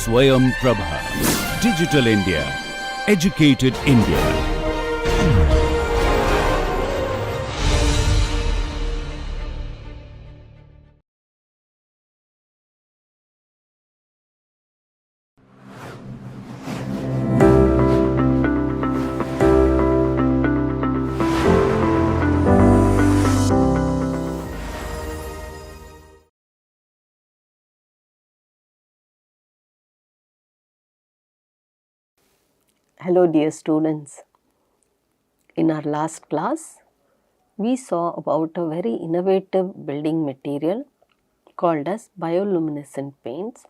Swayam Prabha. Digital India. Educated India. Hello dear students. In our last class, we saw about a very innovative building material called as bioluminescent paints.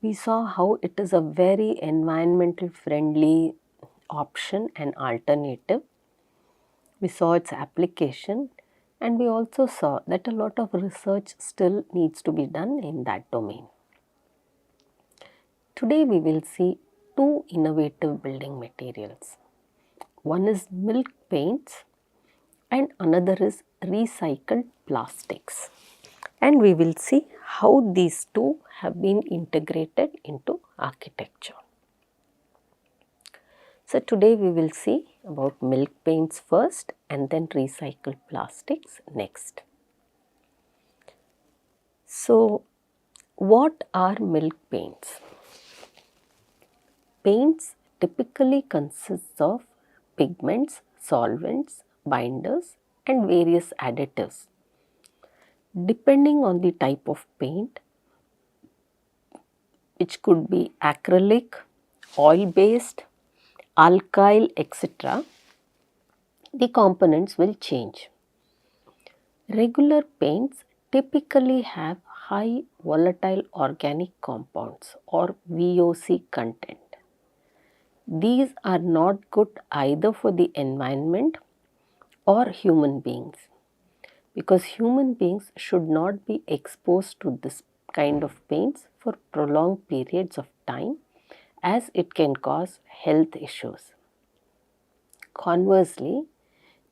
We saw how it is a very environmental friendly option and alternative. We saw its application, and we also saw that a lot of research still needs to be done in that domain. Today we will see two innovative building materials. One is milk paints and another is recycled plastics. And we will see how these two have been integrated into architecture. So today we will see about milk paints first and then recycled plastics next. So what are milk paints? Paints typically consist of pigments, solvents, binders and various additives. Depending on the type of paint, which could be acrylic, oil-based, alkyl, etc., the components will change. Regular paints typically have high volatile organic compounds or VOC content. These are not good either for the environment or human beings, because human beings should not be exposed to this kind of paints for prolonged periods of time, as it can cause health issues. Conversely,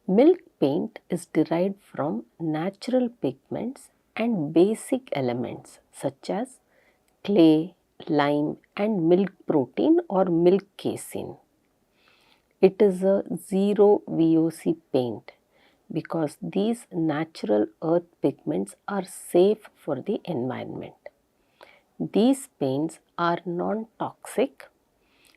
milk paint is derived from natural pigments and basic elements such as clay, lime and milk protein or milk casein. It is a zero VOC paint because these natural earth pigments are safe for the environment. These paints are non-toxic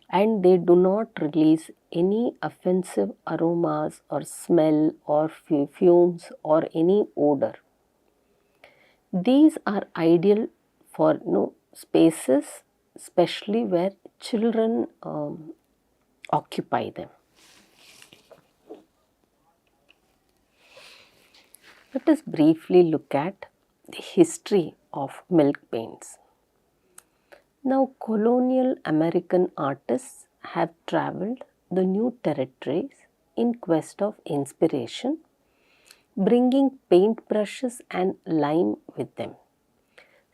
and they do not release any offensive aromas or smell or fumes or any odor. These are ideal for spaces, especially where children occupy them. Let us briefly look at the history of milk paints. Now, colonial American artists have traveled the new territories in quest of inspiration, bringing paintbrushes and lime with them.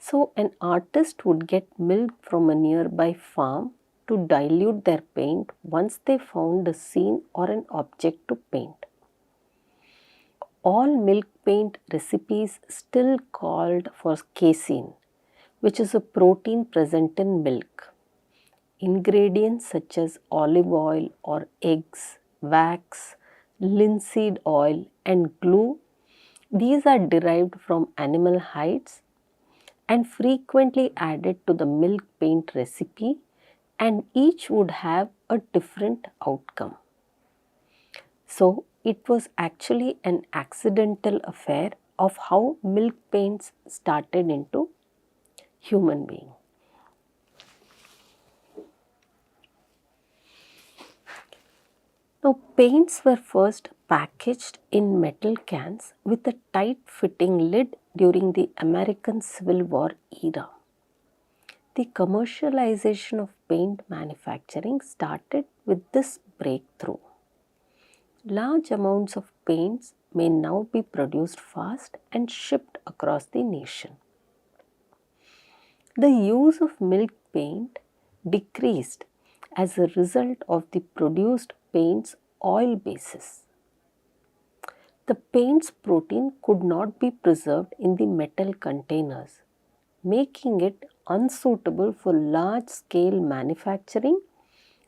So, an artist would get milk from a nearby farm to dilute their paint once they found a scene or an object to paint. All milk paint recipes still called for casein, which is a protein present in milk. Ingredients such as olive oil or eggs, wax, linseed oil and glue, these are derived from animal hides and frequently added to the milk paint recipe, and each would have a different outcome. So, it was actually an accidental affair of how milk paints started into human being. Now, paints were first packaged in metal cans with a tight fitting lid during the American Civil War era. The commercialization of paint manufacturing started with this breakthrough. Large amounts of paints may now be produced fast and shipped across the nation. The use of milk paint decreased as a result of the produced paint's oil basis. The paint's protein could not be preserved in the metal containers, making it unsuitable for large scale manufacturing,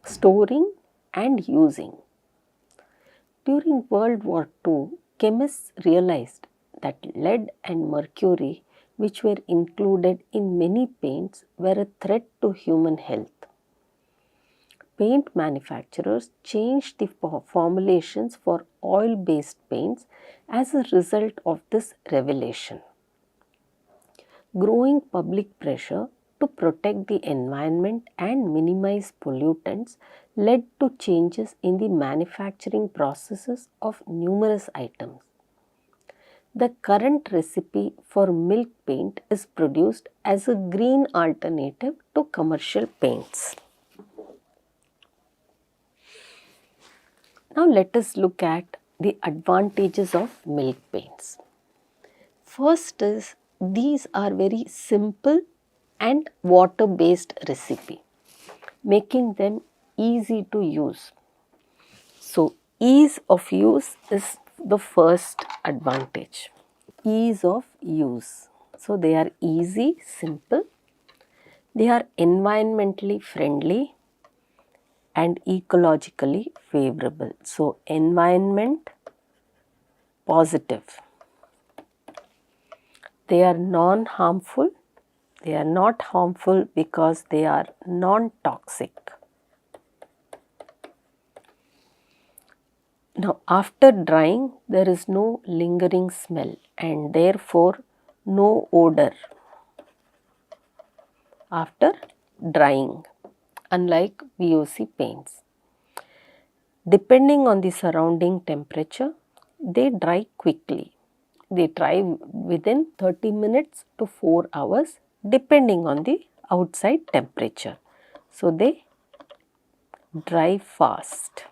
storing and using. During World War II, chemists realized that lead and mercury, which were included in many paints, were a threat to human health. Paint manufacturers changed the formulations for oil-based paints as a result of this revelation. Growing public pressure to protect the environment and minimize pollutants led to changes in the manufacturing processes of numerous items. The current recipe for milk paint is produced as a green alternative to commercial paints. Now let us look at the advantages of milk paints. First is, these are very simple and water-based recipe, making them easy to use. So ease of use is the first advantage. Ease of use. So they are easy, simple. They are environmentally friendly and ecologically favorable. So environment positive. They are non-harmful. They are not harmful because they are non-toxic. Now, after drying, there is no lingering smell and therefore no odor after drying, unlike VOC paints. Depending on the surrounding temperature, they dry quickly. They dry within 30 minutes to 4 hours depending on the outside temperature. So, they dry fast.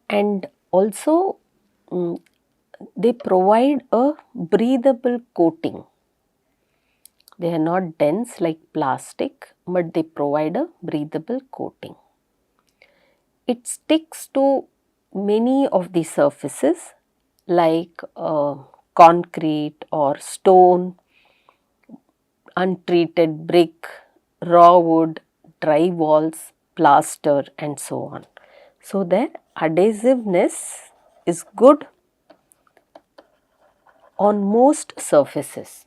And also they provide a breathable coating. They are not dense like plastic, but they provide a breathable coating. It sticks to many of the surfaces like concrete or stone, untreated brick, raw wood, dry walls, plaster and so on. So their adhesiveness is good on most surfaces.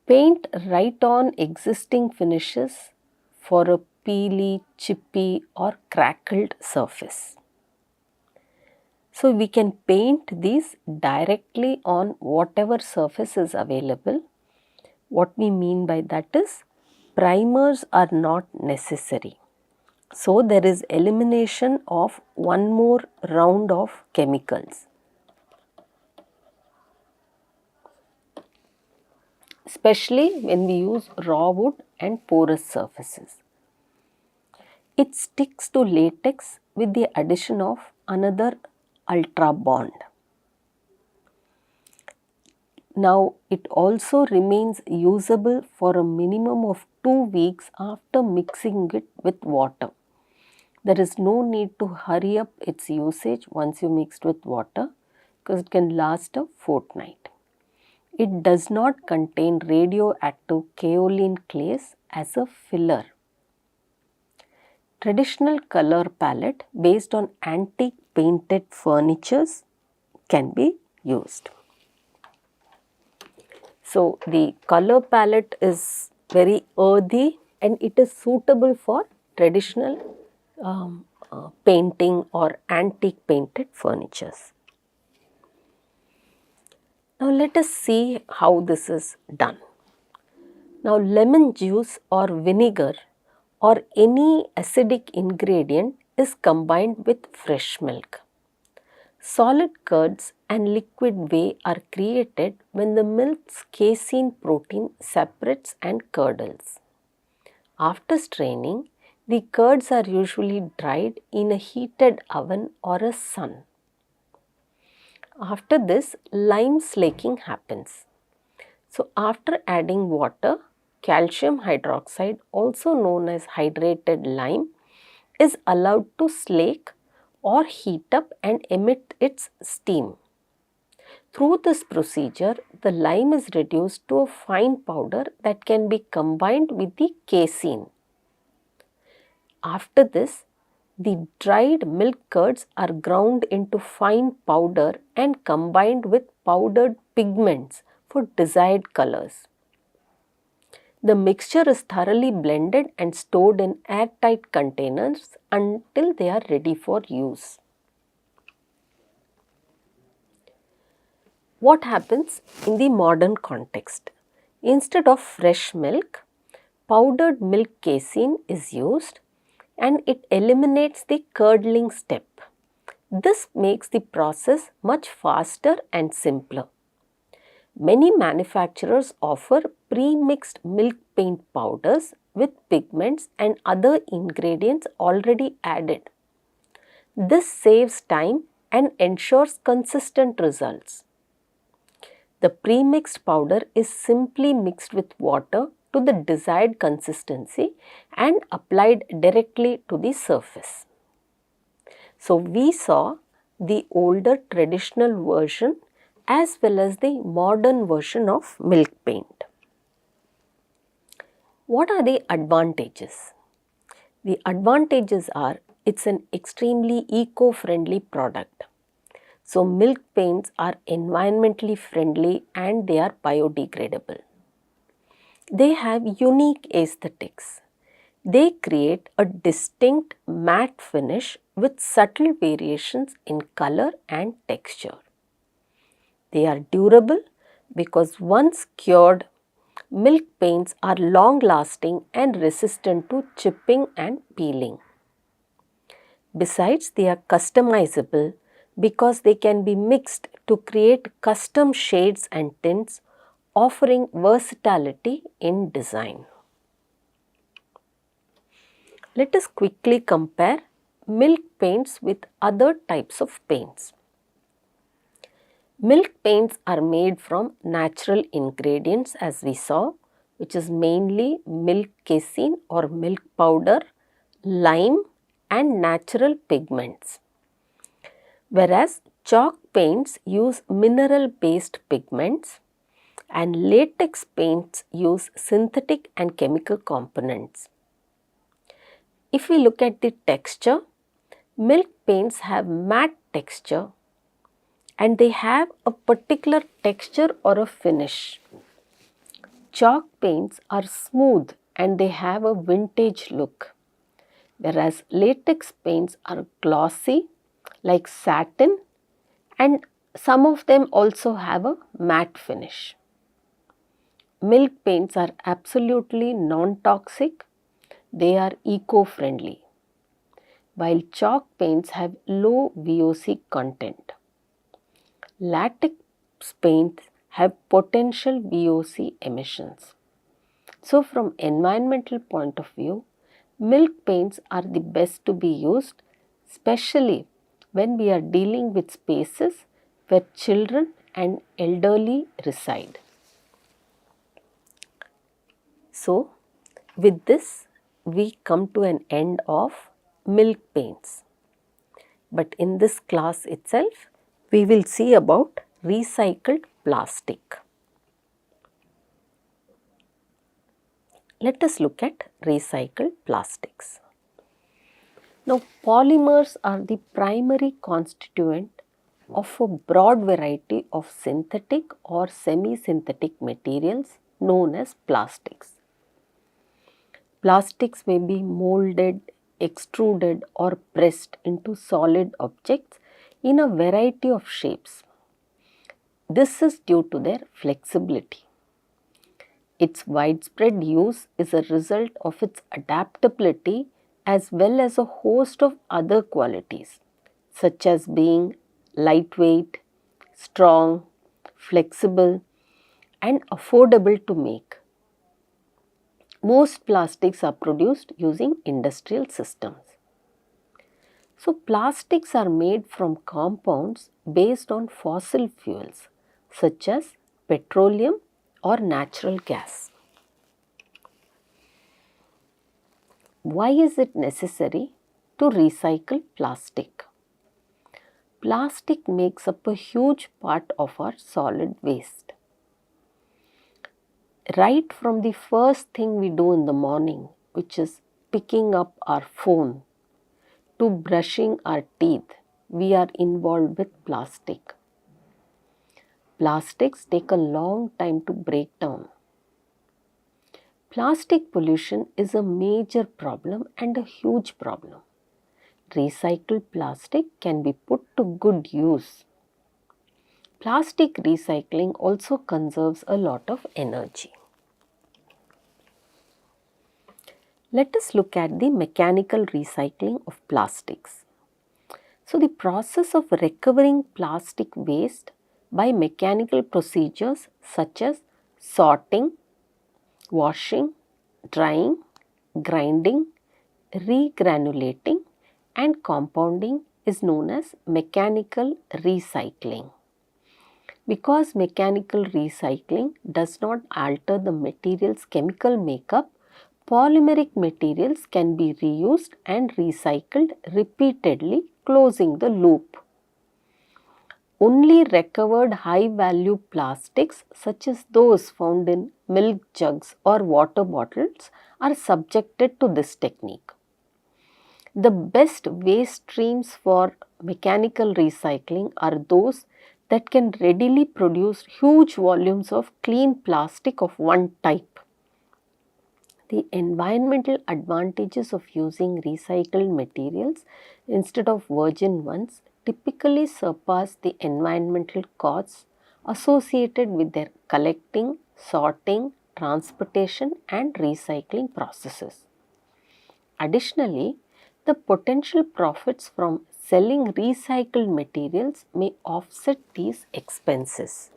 Paint right on existing finishes for a peely, chippy or crackled surface. So we can paint these directly on whatever surface is available. What we mean by that is, primers are not necessary. So there is elimination of one more round of chemicals. Especially when we use raw wood and porous surfaces. It sticks to latex with the addition of another ultra bond. Now it also remains usable for a minimum of 2 weeks after mixing it with water. There is no need to hurry up its usage once you mixed with water because it can last a fortnight. It does not contain radioactive kaolin clays as a filler. Traditional color palette based on antique painted furnitures can be used. So the color palette is very earthy and it is suitable for traditional painting or antique painted furnitures. Now let us see how this is done. Now lemon juice or vinegar or any acidic ingredient is combined with fresh milk. Solid curds and liquid whey are created when the milk's casein protein separates and curdles. After straining, the curds are usually dried in a heated oven or a sun. After this, lime slaking happens. So after adding water, calcium hydroxide, also known as hydrated lime, is allowed to slake or heat up and emit its steam. Through this procedure, the lime is reduced to a fine powder that can be combined with the casein. After this, the dried milk curds are ground into fine powder and combined with powdered pigments for desired colors. The mixture is thoroughly blended and stored in airtight containers until they are ready for use. What happens in the modern context? Instead of fresh milk, powdered milk casein is used and it eliminates the curdling step. This makes the process much faster and simpler. Many manufacturers offer pre-mixed milk paint powders with pigments and other ingredients already added. This saves time and ensures consistent results. The pre-mixed powder is simply mixed with water to the desired consistency and applied directly to the surface. So, we saw the older traditional version as well as the modern version of milk paint. What are the advantages? The advantages are it's an extremely eco-friendly product. So, milk paints are environmentally friendly and they are biodegradable. They have unique aesthetics. They create a distinct matte finish with subtle variations in color and texture. They are durable because once cured, milk paints are long lasting and resistant to chipping and peeling. Besides, they are customizable because they can be mixed to create custom shades and tints, offering versatility in design. Let us quickly compare milk paints with other types of paints. Milk paints are made from natural ingredients as we saw, which is mainly milk casein or milk powder, lime and natural pigments. Whereas chalk paints use mineral based pigments and latex paints use synthetic and chemical components. If we look at the texture, milk paints have matte texture and they have a particular texture or a finish. Chalk paints are smooth and they have a vintage look, whereas latex paints are glossy like satin and some of them also have a matte finish. Milk paints are absolutely non-toxic, they are eco-friendly, while chalk paints have low VOC content. Latex paints have potential VOC emissions. So, from environmental point of view, milk paints are the best to be used, especially when we are dealing with spaces where children and elderly reside. So, with this, we come to an end of milk paints. But in this class itself, we will see about recycled plastic. Let us look at recycled plastics. Now, polymers are the primary constituent of a broad variety of synthetic or semi-synthetic materials known as plastics. Plastics may be molded, extruded or pressed into solid objects in a variety of shapes. This is due to their flexibility. Its widespread use is a result of its adaptability as well as a host of other qualities such as being lightweight, strong, flexible and affordable to make. Most plastics are produced using industrial systems. So, plastics are made from compounds based on fossil fuels such as petroleum or natural gas. Why is it necessary to recycle plastic? Plastic makes up a huge part of our solid waste. Right from the first thing we do in the morning, which is picking up our phone, to brushing our teeth, we are involved with plastic. Plastics take a long time to break down. Plastic pollution is a major problem and a huge problem. Recycled plastic can be put to good use. Plastic recycling also conserves a lot of energy. Let us look at the mechanical recycling of plastics. So, the process of recovering plastic waste by mechanical procedures such as sorting, washing, drying, grinding, regranulating and compounding is known as mechanical recycling. Because mechanical recycling does not alter the material's chemical makeup, polymeric materials can be reused and recycled repeatedly, closing the loop. Only recovered high-value plastics such as those found in milk jugs or water bottles are subjected to this technique. The best waste streams for mechanical recycling are those that can readily produce huge volumes of clean plastic of one type. The environmental advantages of using recycled materials instead of virgin ones typically surpass the environmental costs associated with their collecting, sorting, transportation and recycling processes. Additionally, the potential profits from selling recycled materials may offset these expenses.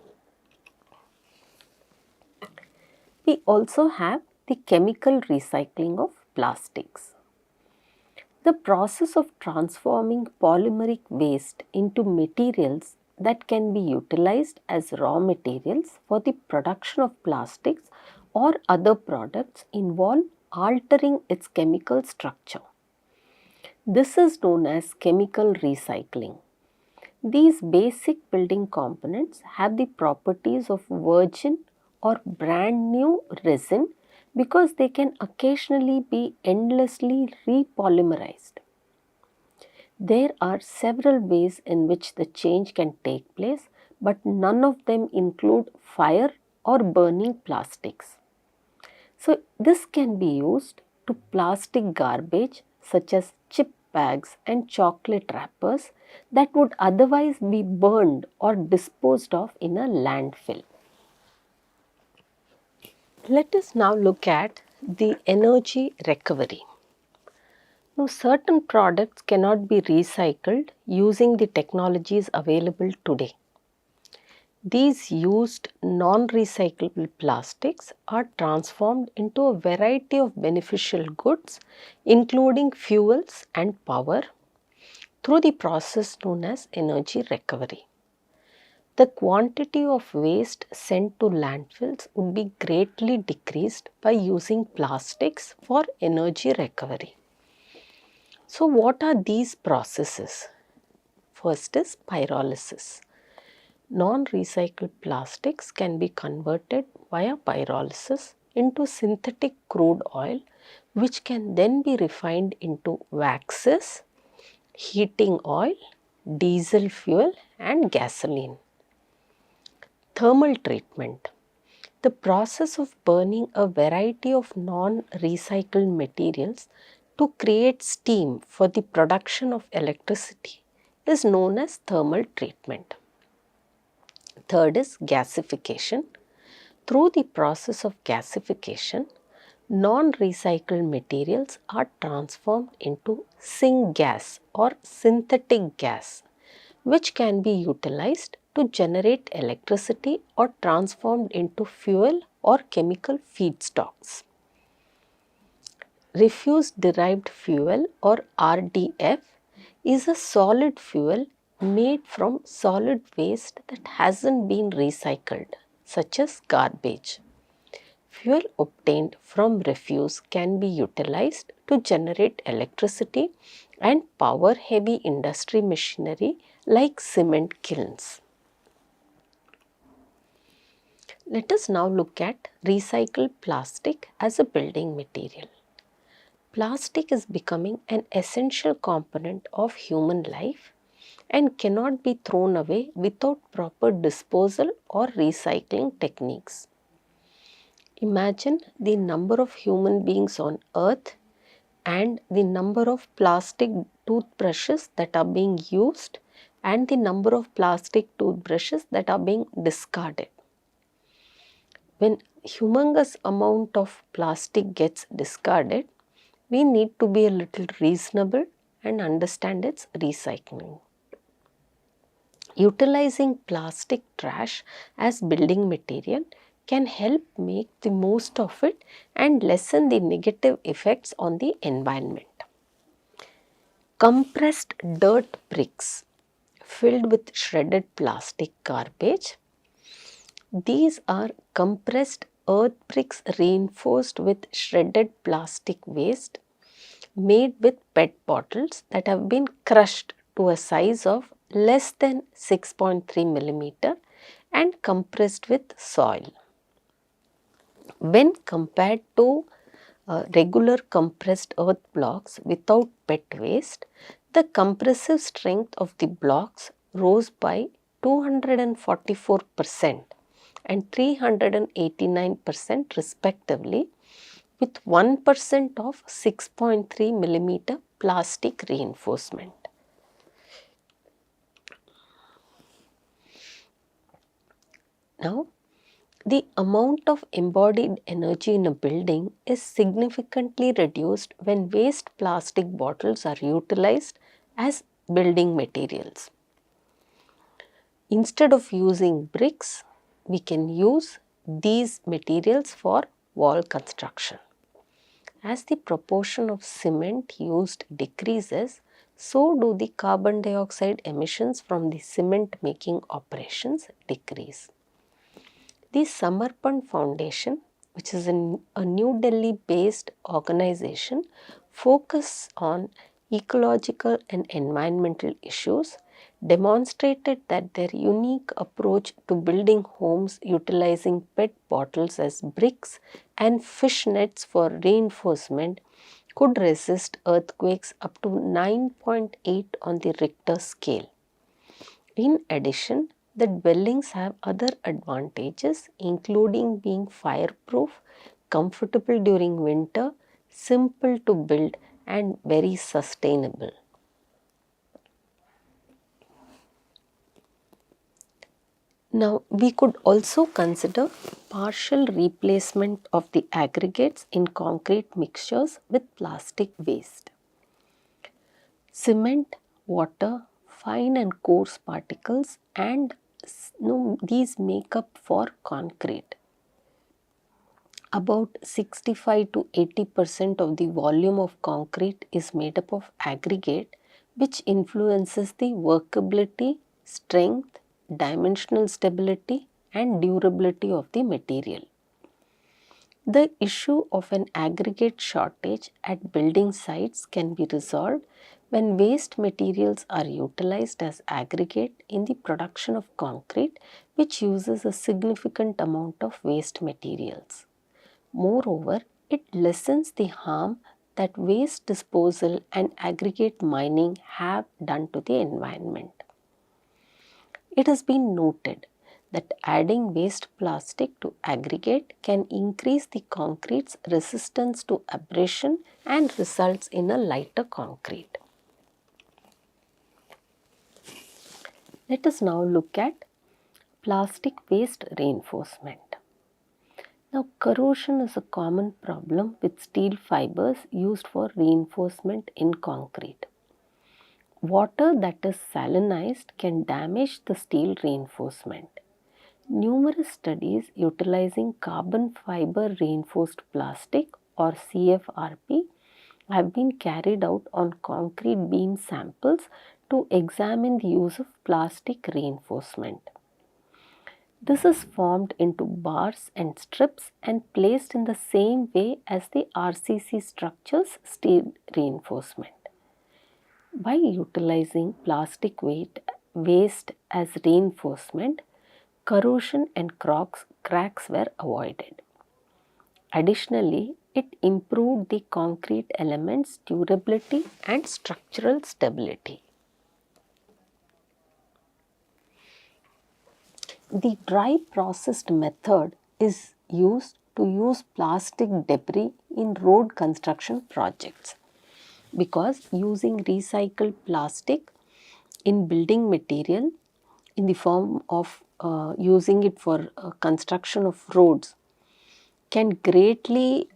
We also have the chemical recycling of plastics. The process of transforming polymeric waste into materials that can be utilized as raw materials for the production of plastics or other products involve altering its chemical structure. This is known as chemical recycling. These basic building components have the properties of virgin or brand new resin because they can occasionally be endlessly repolymerized. There are several ways in which the change can take place, but none of them include fire or burning plastics. So, this can be used to plastic garbage such as chip bags and chocolate wrappers that would otherwise be burned or disposed of in a landfill. Let us now look at the energy recovery. Now, certain products cannot be recycled using the technologies available today. These used non-recyclable plastics are transformed into a variety of beneficial goods, including fuels and power, through the process known as energy recovery. The quantity of waste sent to landfills would be greatly decreased by using plastics for energy recovery. So, what are these processes? First is pyrolysis. Non-recycled plastics can be converted via pyrolysis into synthetic crude oil, which can then be refined into waxes, heating oil, diesel fuel and gasoline. Thermal treatment. The process of burning a variety of non-recycled materials to create steam for the production of electricity is known as thermal treatment. Third is gasification. Through the process of gasification, non-recycled materials are transformed into syngas or synthetic gas, which can be utilized to generate electricity or transformed into fuel or chemical feedstocks. Refuse derived fuel or RDF is a solid fuel made from solid waste that hasn't been recycled, such as garbage. Fuel obtained from refuse can be utilized to generate electricity and power heavy industry machinery like cement kilns. Let us now look at recycled plastic as a building material. Plastic is becoming an essential component of human life and cannot be thrown away without proper disposal or recycling techniques. Imagine the number of human beings on earth and the number of plastic toothbrushes that are being used and the number of plastic toothbrushes that are being discarded. When humongous amount of plastic gets discarded, we need to be a little reasonable and understand its recycling. Utilizing plastic trash as building material can help make the most of it and lessen the negative effects on the environment. Compressed dirt bricks filled with shredded plastic garbage. These are compressed earth bricks reinforced with shredded plastic waste made with PET bottles that have been crushed to a size of less than 6.3 millimeter and compressed with soil. When compared to regular compressed earth blocks without PET waste, the compressive strength of the blocks rose by 244% and 389% respectively, with 1% of 6.3 millimeter plastic reinforcement. Now, the amount of embodied energy in a building is significantly reduced when waste plastic bottles are utilized as building materials. Instead of using bricks, we can use these materials for wall construction. As the proportion of cement used decreases, so do the carbon dioxide emissions from the cement making operations decrease. The Samarpan Foundation, which is a New Delhi based organization, focuses on ecological and environmental issues, demonstrated that their unique approach to building homes utilizing PET bottles as bricks and fish nets for reinforcement could resist earthquakes up to 9.8 on the Richter scale. In addition, the dwellings have other advantages, including being fireproof, comfortable during winter, simple to build, and very sustainable. Now, we could also consider partial replacement of the aggregates in concrete mixtures with plastic waste. Cement, water, fine and coarse particles and these make up for concrete. About 65 to 80% of the volume of concrete is made up of aggregate, which influences the workability, strength, dimensional stability and durability of the material. The issue of an aggregate shortage at building sites can be resolved when waste materials are utilized as aggregate in the production of concrete, which uses a significant amount of waste materials. Moreover, it lessens the harm that waste disposal and aggregate mining have done to the environment. It has been noted that adding waste plastic to aggregate can increase the concrete's resistance to abrasion and results in a lighter concrete. Let us now look at plastic waste reinforcement. Now, corrosion is a common problem with steel fibers used for reinforcement in concrete. Water that is salinized can damage the steel reinforcement. Numerous studies utilizing carbon fiber reinforced plastic or CFRP have been carried out on concrete beam samples to examine the use of plastic reinforcement. This is formed into bars and strips and placed in the same way as the RCC structure's steel reinforcement. By utilizing plastic waste as reinforcement, corrosion and cracks were avoided. Additionally, it improved the concrete elements' durability and structural stability. The dry processed method is used to use plastic debris in road construction projects, because using recycled plastic in building material in the form of using it for construction of roads can greatly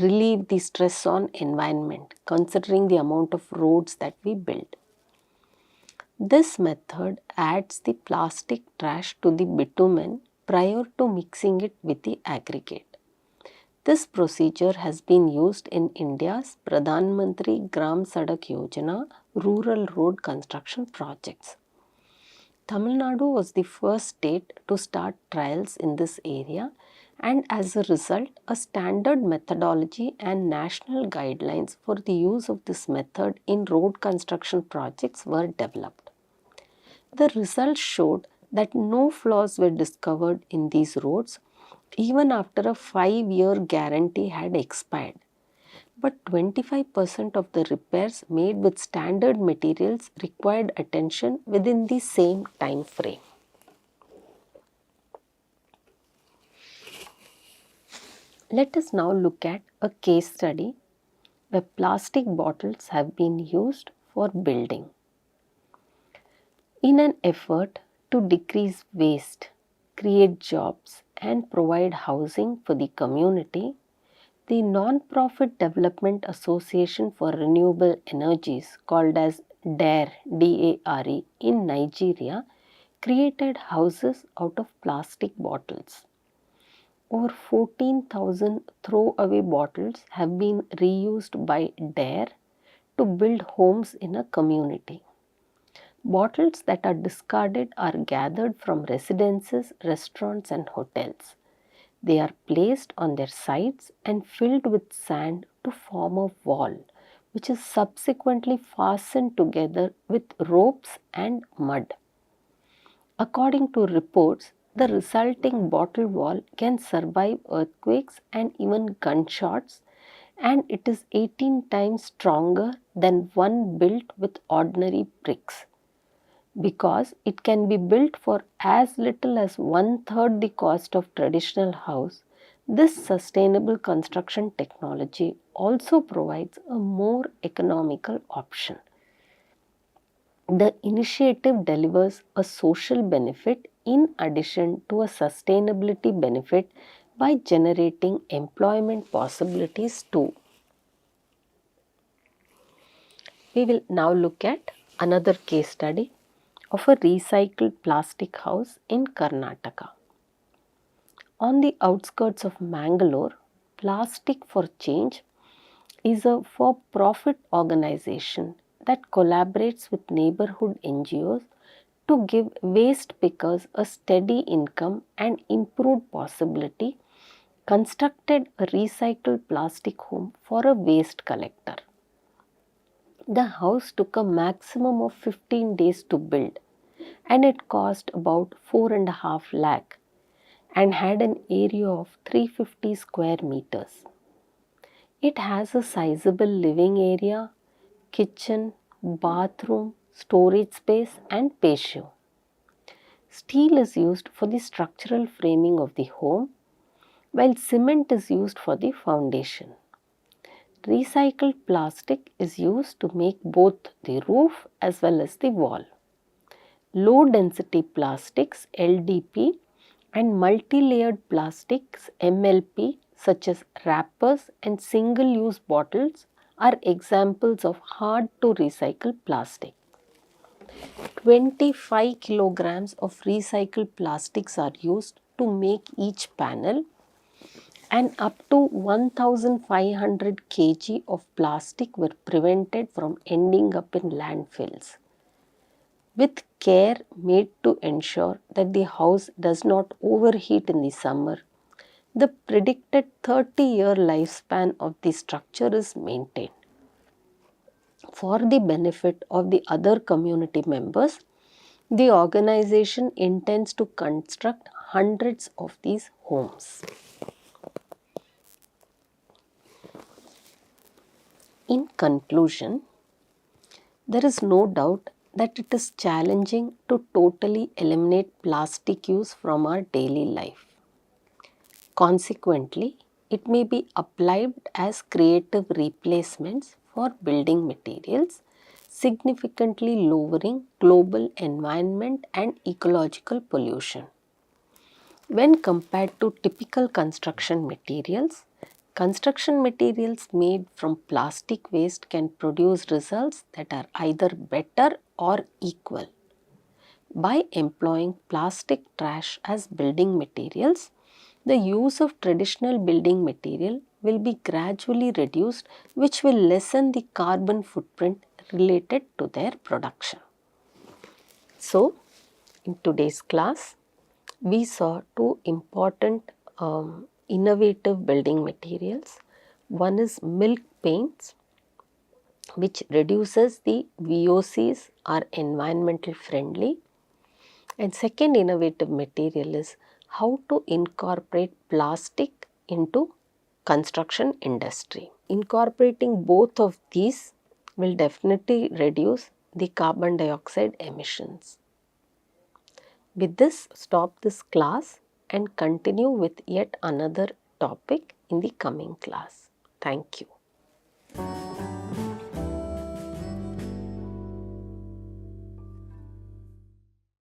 relieve the stress on environment, considering the amount of roads that we build. This method adds the plastic trash to the bitumen prior to mixing it with the aggregate. This procedure has been used in India's Pradhan Mantri Gram Sadak Yojana rural road construction projects. Tamil Nadu was the first state to start trials in this area, and as a result, a standard methodology and national guidelines for the use of this method in road construction projects were developed. The results showed that no flaws were discovered in these roads even after a 5-year guarantee had expired. But 25% of the repairs made with standard materials required attention within the same time frame. Let us now look at a case study where plastic bottles have been used for building. In an effort to decrease waste, create jobs, and provide housing for the community, the Non-Profit Development Association for Renewable Energies, called as DARE, D-A-R-E, in Nigeria, created houses out of plastic bottles. Over 14,000 throwaway bottles have been reused by DARE to build homes in a community. Bottles that are discarded are gathered from residences, restaurants, and hotels. They are placed on their sides and filled with sand to form a wall, which is subsequently fastened together with ropes and mud. According to reports, the resulting bottle wall can survive earthquakes and even gunshots, and it is 18 times stronger than one built with ordinary bricks. Because it can be built for as little as 1/3 the cost of traditional house, this sustainable construction technology also provides a more economical option. The initiative delivers a social benefit in addition to a sustainability benefit by generating employment possibilities too. We will now look at another case study of a recycled plastic house in Karnataka. On the outskirts of Mangalore, Plastic for Change is a for-profit organization that collaborates with neighborhood NGOs to give waste pickers a steady income and improved possibility, constructed a recycled plastic home for a waste collector. The house took a maximum of 15 days to build, and it cost about 4.5 lakh and had an area of 350 square meters. It has a sizable living area, kitchen, bathroom, storage space, and patio. Steel is used for the structural framing of the home, while cement is used for the foundation. Recycled plastic is used to make both the roof as well as the wall. Low density plastics LDP and multi-layered plastics MLP, such as wrappers and single-use bottles, are examples of hard to recycle plastic. 25 kilograms of recycled plastics are used to make each panel, and up to 1,500 kg of plastic were prevented from ending up in landfills. With care made to ensure that the house does not overheat in the summer, the predicted 30-year lifespan of the structure is maintained. For the benefit of the other community members, The organization intends to construct hundreds of these homes. In conclusion, there is no doubt that it is challenging to totally eliminate plastic use from our daily life. Consequently, it may be applied as creative replacements for building materials, significantly lowering global environment and ecological pollution. When compared to typical construction materials made from plastic waste can produce results that are either better or equal. By employing plastic trash as building materials, the use of traditional building material will be gradually reduced, which will lessen the carbon footprint related to their production. So, in today's class, we saw two important innovative building materials. One is milk paints, which reduces the VOCs, are environmental friendly. And second innovative material is how to incorporate plastic into construction industry. Incorporating both of these will definitely reduce the carbon dioxide emissions. With this, stop this class and continue with yet another topic in the coming class. Thank you.